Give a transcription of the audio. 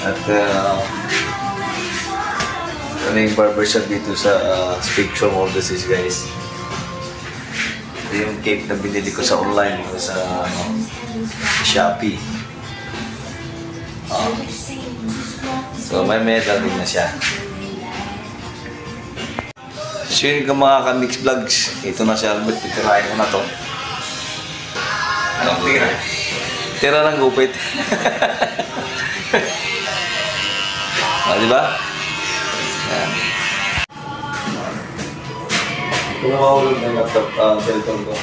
At ano yung barbershop dito sa Spectrum of the Seas, guys. Ito yung cape na binili ko sa online sa Shopee. So may medal din na siya. So yun ka mga ka-mix vlogs. Ito na si Albert. Titirahin ko na to. Anong tira? Tira ng gupit. Diba? Yan. Kung mahulog ng laptop, cellphone ko.